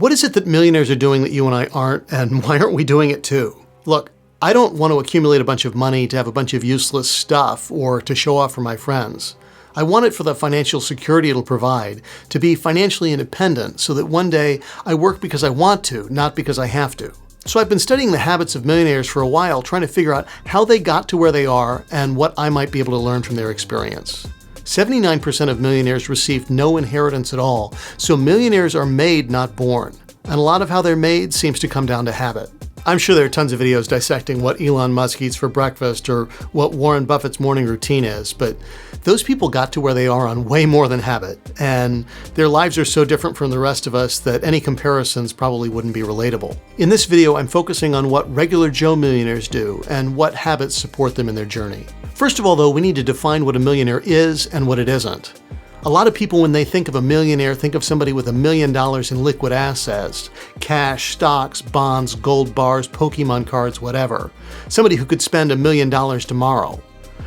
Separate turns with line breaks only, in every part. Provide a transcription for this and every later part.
What is it that millionaires are doing that you and I aren't, and why aren't we doing it too? Look, I don't want to accumulate a bunch of money to have a bunch of useless stuff or to show off for my friends. I want it for the financial security it'll provide, to be financially independent so that one day I work because I want to, not because I have to. So I've been studying the habits of millionaires for a while, trying to figure out how they got to where they are and what I might be able to learn from their experience. 79% of millionaires received no inheritance at all, so millionaires are made, not born. And a lot of how they're made seems to come down to habit. I'm sure there are tons of videos dissecting what Elon Musk eats for breakfast or what Warren Buffett's morning routine is, but those people got to where they are on way more than habit, and their lives are so different from the rest of us that any comparisons probably wouldn't be relatable. In this video, I'm focusing on what regular Joe millionaires do and what habits support them in their journey. First of all, though, we need to define what a millionaire is and what it isn't. A lot of people, when they think of a millionaire, think of somebody with $1 million in liquid assets, cash, stocks, bonds, gold bars, Pokemon cards, whatever. Somebody who could spend $1 million tomorrow.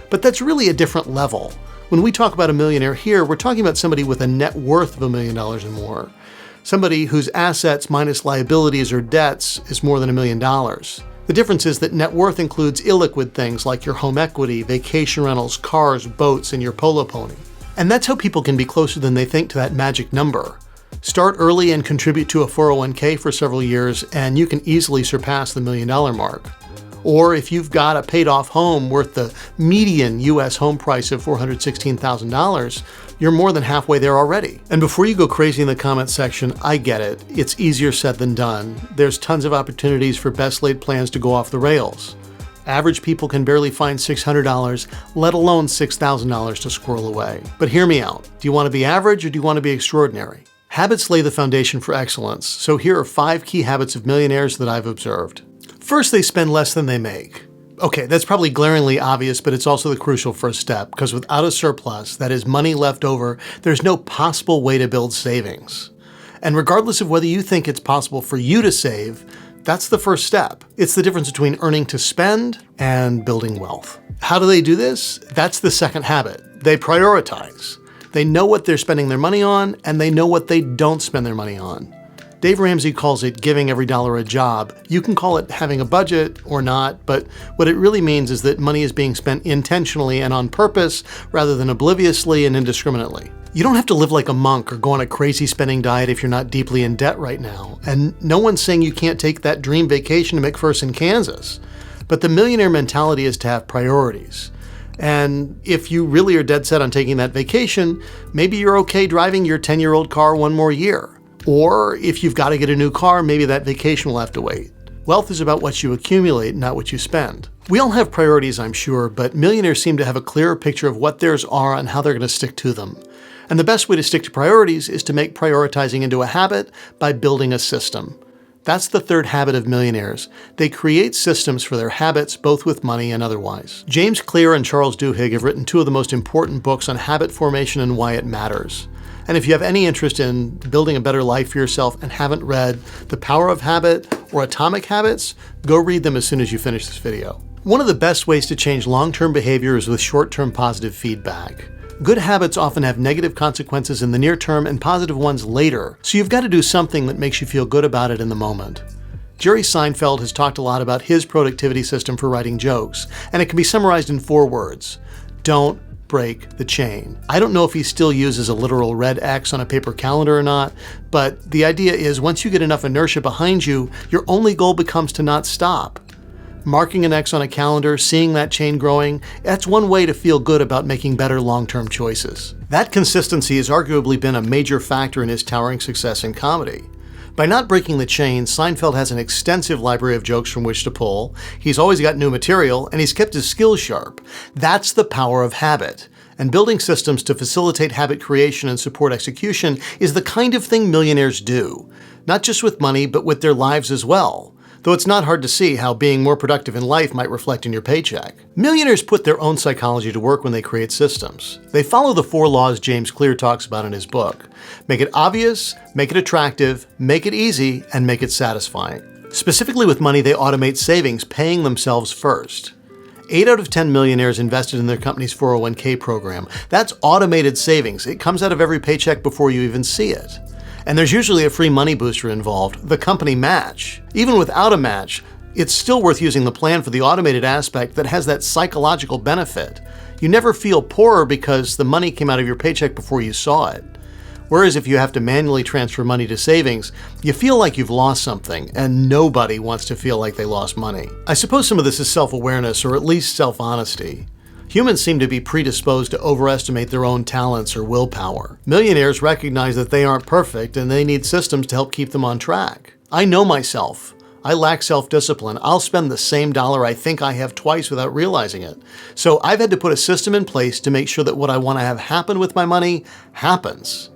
But that's really a different level. When we talk about a millionaire here, we're talking about somebody with a net worth of $1 million or more. Somebody whose assets minus liabilities or debts is more than $1 million. The difference is that net worth includes illiquid things like your home equity, vacation rentals, cars, boats, and your polo pony. And that's how people can be closer than they think to that magic number. Start early and contribute to a 401k for several years, and you can easily surpass the $1 million mark. Or if you've got a paid-off home worth the median US home price of $416,000, you're more than halfway there already. And before you go crazy in the comments section, I get it. It's easier said than done. There's tons of opportunities for best laid plans to go off the rails. Average people can barely find $600, let alone $6,000 to squirrel away. But hear me out. Do you want to be average or do you want to be extraordinary? Habits lay the foundation for excellence, so here are 5 key habits of millionaires that I've observed. First, they spend less than they make. Okay, that's probably glaringly obvious, but it's also the crucial first step, because without a surplus, that is money left over, there's no possible way to build savings. And regardless of whether you think it's possible for you to save, that's the first step. It's the difference between earning to spend and building wealth. How do they do this? That's the second habit. They prioritize. They know what they're spending their money on, and they know what they don't spend their money on. Dave Ramsey calls it giving every dollar a job. You can call it having a budget or not, but what it really means is that money is being spent intentionally and on purpose rather than obliviously and indiscriminately. You don't have to live like a monk or go on a crazy spending diet if you're not deeply in debt right now. And no one's saying you can't take that dream vacation to McPherson in Kansas. But the millionaire mentality is to have priorities. And if you really are dead set on taking that vacation, maybe you're okay driving your 10-year-old car one more year. Or if you've got to get a new car, maybe that vacation will have to wait. Wealth is about what you accumulate, not what you spend. We all have priorities, I'm sure, but millionaires seem to have a clearer picture of what theirs are and how they're going to stick to them. And the best way to stick to priorities is to make prioritizing into a habit by building a system. That's the third habit of millionaires. They create systems for their habits, both with money and otherwise. James Clear and Charles Duhigg have written 2 of the most important books on habit formation and why it matters. And if you have any interest in building a better life for yourself and haven't read The Power of Habit or Atomic Habits, go read them as soon as you finish this video. One of the best ways to change long-term behavior is with short-term positive feedback. Good habits often have negative consequences in the near term and positive ones later, so you've got to do something that makes you feel good about it in the moment. Jerry Seinfeld has talked a lot about his productivity system for writing jokes, and it can be summarized in 4 words. Don't break the chain. I don't know if he still uses a literal red X on a paper calendar or not, but the idea is once you get enough inertia behind you, your only goal becomes to not stop. Marking an X on a calendar, seeing that chain growing, that's one way to feel good about making better long-term choices. That consistency has arguably been a major factor in his towering success in comedy. By not breaking the chain, Seinfeld has an extensive library of jokes from which to pull, he's always got new material, and he's kept his skills sharp. That's the power of habit. And building systems to facilitate habit creation and support execution is the kind of thing millionaires do. Not just with money, but with their lives as well. Though it's not hard to see how being more productive in life might reflect in your paycheck. Millionaires put their own psychology to work when they create systems. They follow the 4 laws James Clear talks about in his book. Make it obvious, make it attractive, make it easy, and make it satisfying. Specifically with money, they automate savings, paying themselves first. 8 out of 10 millionaires invested in their company's 401k program. That's automated savings. It comes out of every paycheck before you even see it. And there's usually a free money booster involved, the company match. Even without a match, it's still worth using the plan for the automated aspect that has that psychological benefit. You never feel poorer because the money came out of your paycheck before you saw it. Whereas if you have to manually transfer money to savings, you feel like you've lost something, and nobody wants to feel like they lost money. I suppose some of this is self-awareness, or at least self-honesty. Humans seem to be predisposed to overestimate their own talents or willpower. Millionaires recognize that they aren't perfect and they need systems to help keep them on track. I know myself. I lack self-discipline. I'll spend the same dollar I think I have twice without realizing it. So I've had to put a system in place to make sure that what I want to have happen with my money happens.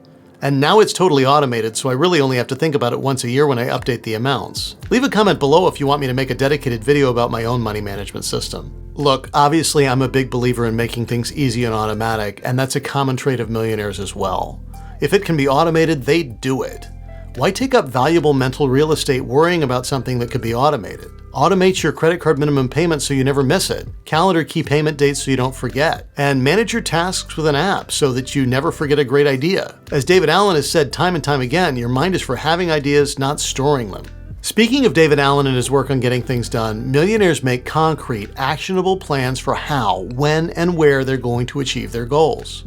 And now it's totally automated, so I really only have to think about it once a year when I update the amounts. Leave a comment below if you want me to make a dedicated video about my own money management system. Look, obviously I'm a big believer in making things easy and automatic, and that's a common trait of millionaires as well. If it can be automated, they do it. Why take up valuable mental real estate worrying about something that could be automated? Automate your credit card minimum payment so you never miss it. Calendar key payment dates so you don't forget. And manage your tasks with an app so that you never forget a great idea. As David Allen has said time and time again, your mind is for having ideas, not storing them. Speaking of David Allen and his work on getting things done, millionaires make concrete, actionable plans for how, when, and where they're going to achieve their goals.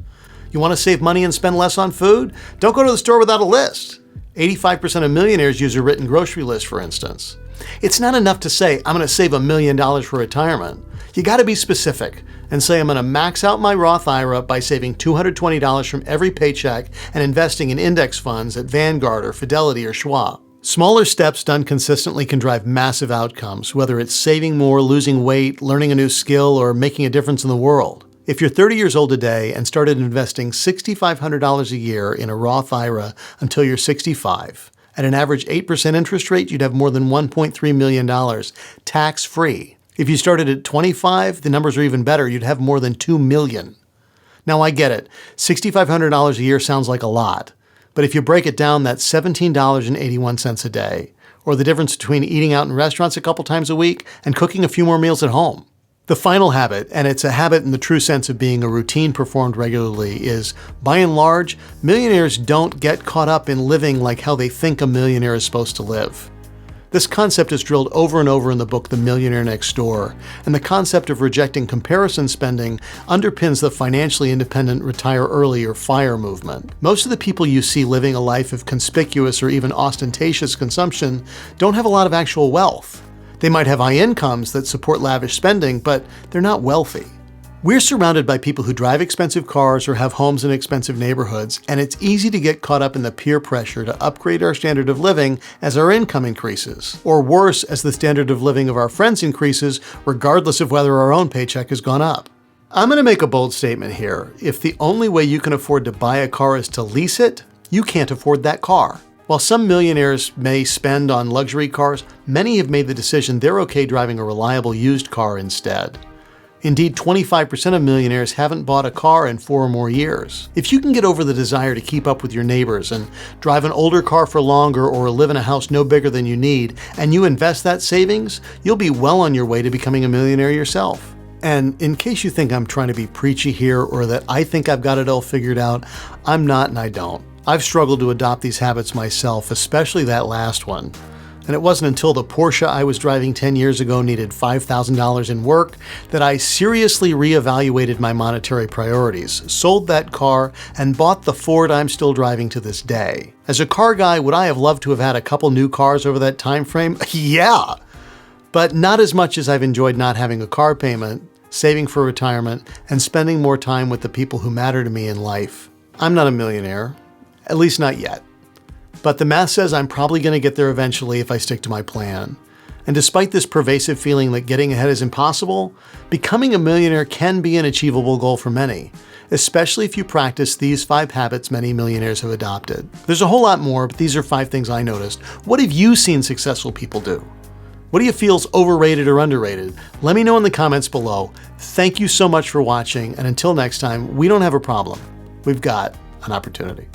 You want to save money and spend less on food? Don't go to the store without a list. 85% of millionaires use a written grocery list, for instance. It's not enough to say, I'm going to save $1 million for retirement. You got to be specific and say, I'm going to max out my Roth IRA by saving $220 from every paycheck and investing in index funds at Vanguard or Fidelity or Schwab. Smaller steps done consistently can drive massive outcomes, whether it's saving more, losing weight, learning a new skill, or making a difference in the world. If you're 30 years old today and started investing $6,500 a year in a Roth IRA until you're 65, at an average 8% interest rate, you'd have more than $1.3 million, tax-free. If you started at 25, the numbers are even better. You'd have more than $2 million. Now I get it, $6,500 a year sounds like a lot, but if you break it down, that's $17.81 a day, or the difference between eating out in restaurants a couple times a week and cooking a few more meals at home. The final habit, and it's a habit in the true sense of being a routine performed regularly, is, by and large, millionaires don't get caught up in living like how they think a millionaire is supposed to live. This concept is drilled over and over in the book The Millionaire Next Door, and the concept of rejecting comparison spending underpins the financially independent retire early or FIRE movement. Most of the people you see living a life of conspicuous or even ostentatious consumption don't have a lot of actual wealth. They might have high incomes that support lavish spending, but they're not wealthy. We're surrounded by people who drive expensive cars or have homes in expensive neighborhoods, and it's easy to get caught up in the peer pressure to upgrade our standard of living as our income increases, or worse, as the standard of living of our friends increases, regardless of whether our own paycheck has gone up. I'm going to make a bold statement here. If the only way you can afford to buy a car is to lease it, you can't afford that car. While some millionaires may spend on luxury cars, many have made the decision they're okay driving a reliable used car instead. Indeed, 25% of millionaires haven't bought a car in 4 or more years. If you can get over the desire to keep up with your neighbors and drive an older car for longer or live in a house no bigger than you need, and you invest that savings, you'll be well on your way to becoming a millionaire yourself. And in case you think I'm trying to be preachy here or that I think I've got it all figured out, I'm not and I don't. I've struggled to adopt these habits myself, especially that last one. And it wasn't until the Porsche I was driving 10 years ago needed $5,000 in work that I seriously reevaluated my monetary priorities, sold that car, and bought the Ford I'm still driving to this day. As a car guy, would I have loved to have had a couple new cars over that time frame? Yeah! But not as much as I've enjoyed not having a car payment, saving for retirement, and spending more time with the people who matter to me in life. I'm not a millionaire. At least not yet. But the math says I'm probably going to get there eventually if I stick to my plan. And despite this pervasive feeling that getting ahead is impossible, becoming a millionaire can be an achievable goal for many, especially if you practice these 5 habits many millionaires have adopted. There's a whole lot more, but these are 5 things I noticed. What have you seen successful people do? What do you feel is overrated or underrated? Let me know in the comments below. Thank you so much for watching, and until next time, we don't have a problem. We've got an opportunity.